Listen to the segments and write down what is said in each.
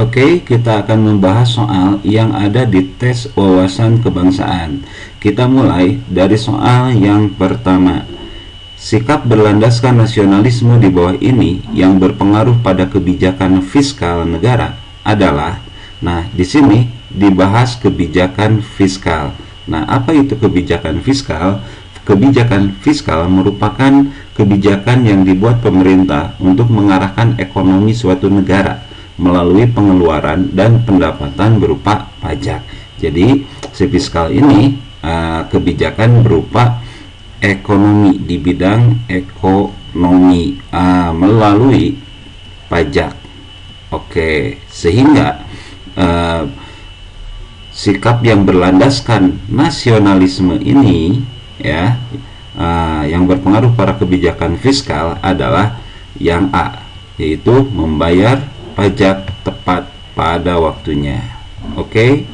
Oke, kita akan membahas soal yang ada di tes wawasan kebangsaan. Kita mulai dari soal yang pertama. Sikap berlandaskan nasionalisme di bawah ini yang berpengaruh pada kebijakan fiskal negara adalah, nah di sini dibahas kebijakan fiskal. Nah, apa itu kebijakan fiskal? Kebijakan fiskal merupakan kebijakan yang dibuat pemerintah untuk mengarahkan ekonomi suatu negara melalui pengeluaran dan pendapatan berupa pajak. Jadi, si fiskal ini kebijakan berupa ekonomi di bidang ekonomi melalui pajak. Oke, sehingga sikap yang berlandaskan nasionalisme ini ya yang berpengaruh pada kebijakan fiskal adalah yang A, yaitu membayar pajak tepat pada waktunya. Oke,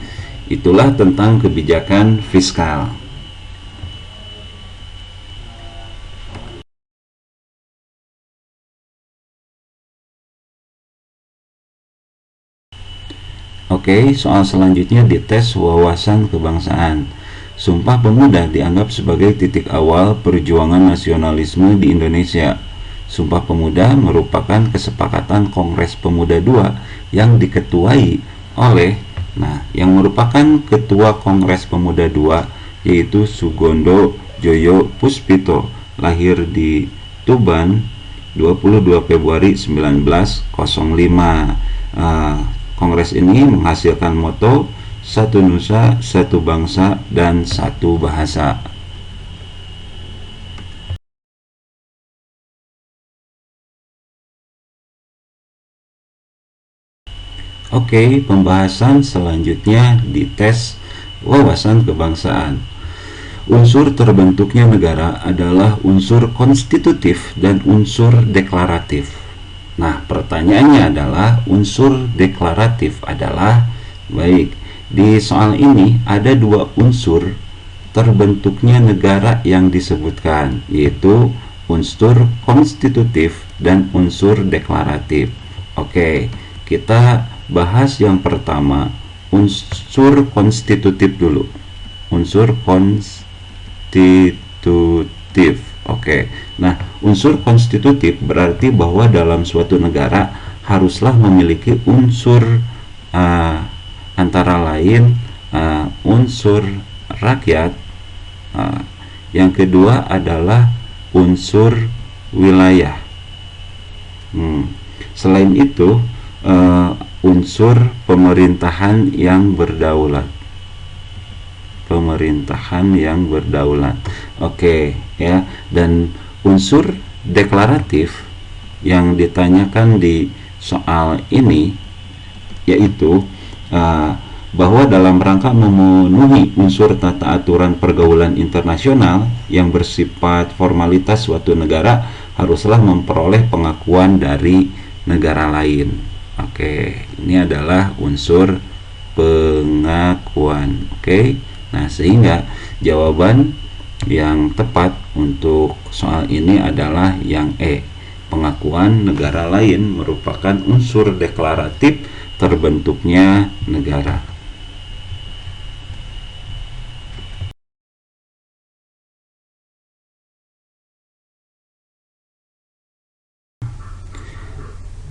itulah tentang kebijakan fiskal. Oke, soal selanjutnya di tes wawasan kebangsaan. Sumpah Pemuda dianggap sebagai titik awal perjuangan nasionalisme di Indonesia. Sumpah Pemuda merupakan kesepakatan Kongres Pemuda II yang diketuai oleh, yang merupakan Ketua Kongres Pemuda II yaitu Sugondo Joyo Puspito, lahir di Tuban 22 Februari 1905. Kongres ini menghasilkan moto satu nusa, satu bangsa, dan satu bahasa. Oke, pembahasan selanjutnya di tes wawasan kebangsaan. Unsur terbentuknya negara adalah unsur konstitutif dan unsur deklaratif. Nah, pertanyaannya adalah unsur deklaratif adalah, baik, di soal ini ada dua unsur terbentuknya negara yang disebutkan, yaitu unsur konstitutif dan unsur deklaratif. Oke, kita bahas yang pertama, unsur konstitutif dulu. Unsur konstitutif. Oke. Nah, unsur konstitutif berarti bahwa dalam suatu negara haruslah memiliki unsur antara lain unsur rakyat, yang kedua adalah unsur wilayah. Selain itu, unsur pemerintahan yang berdaulat. Oke, ya. Dan unsur deklaratif yang ditanyakan di soal ini yaitu bahwa dalam rangka memenuhi unsur tata aturan pergaulan internasional yang bersifat formalitas suatu negara haruslah memperoleh pengakuan dari negara lain. Oke, ini adalah unsur pengakuan. Oke. Nah, sehingga jawaban yang tepat untuk soal ini adalah yang E. Pengakuan negara lain merupakan unsur deklaratif terbentuknya negara.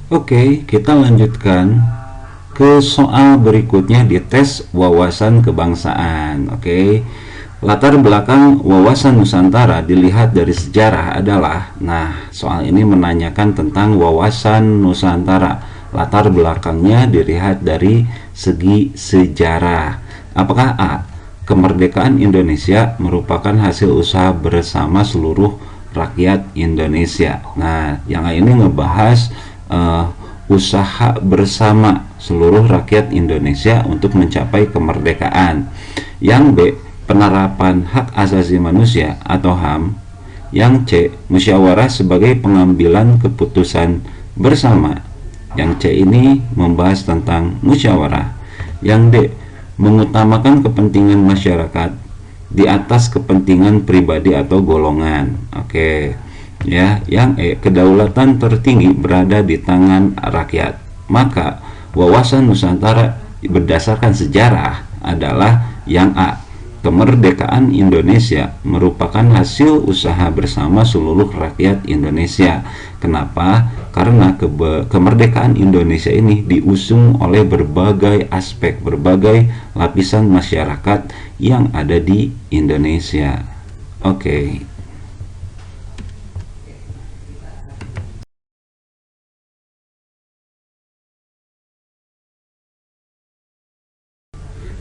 Oke, kita lanjutkan ke soal berikutnya di tes wawasan kebangsaan. Oke, latar belakang wawasan Nusantara dilihat dari sejarah adalah, soal ini menanyakan tentang wawasan Nusantara. Latar belakangnya dilihat dari segi sejarah. Apakah A, kemerdekaan Indonesia merupakan hasil usaha bersama seluruh rakyat Indonesia? Nah, yang ini ngebahas usaha bersama seluruh rakyat Indonesia untuk mencapai kemerdekaan. Yang B, penerapan hak asasi manusia atau HAM. Yang C, musyawarah sebagai pengambilan keputusan bersama. Yang C ini membahas tentang musyawarah. Yang D, mengutamakan kepentingan masyarakat di atas kepentingan pribadi atau golongan. Oke. Ya, yang E, kedaulatan tertinggi berada di tangan rakyat. Maka wawasan Nusantara berdasarkan sejarah adalah yang A. Kemerdekaan Indonesia merupakan hasil usaha bersama seluruh rakyat Indonesia. Kenapa? Karena kemerdekaan Indonesia ini diusung oleh berbagai aspek, berbagai lapisan masyarakat yang ada di Indonesia. Oke.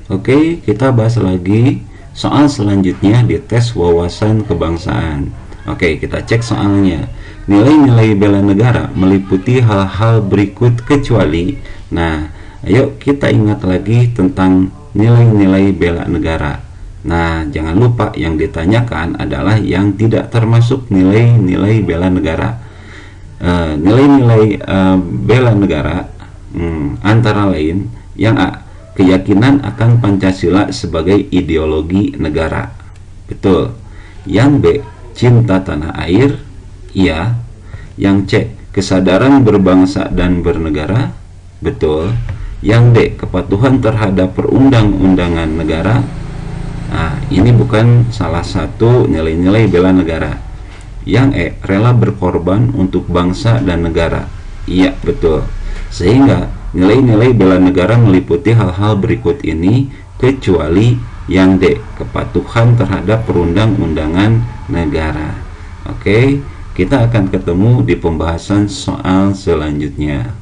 Oke, kita bahas lagi soal selanjutnya di tes wawasan kebangsaan. Oke, kita cek soalnya. Nilai-nilai bela negara meliputi hal-hal berikut kecuali. Nah, ayo kita ingat lagi tentang nilai-nilai bela negara. Nah, jangan lupa yang ditanyakan adalah yang tidak termasuk nilai-nilai bela negara. Nilai-nilai bela negara antara lain yang A, keyakinan akan Pancasila sebagai ideologi negara. Betul. Yang B, cinta tanah air. Iya. Yang C, kesadaran berbangsa dan bernegara. Betul. Yang D, kepatuhan terhadap perundang-undangan negara. Nah, ini bukan salah satu nilai-nilai bela negara. Yang E, rela berkorban untuk bangsa dan negara. Iya, betul. Sehingga nilai-nilai bela negara meliputi hal-hal berikut ini kecuali yang D, kepatuhan terhadap perundang-undangan negara. Oke, kita akan ketemu di pembahasan soal selanjutnya.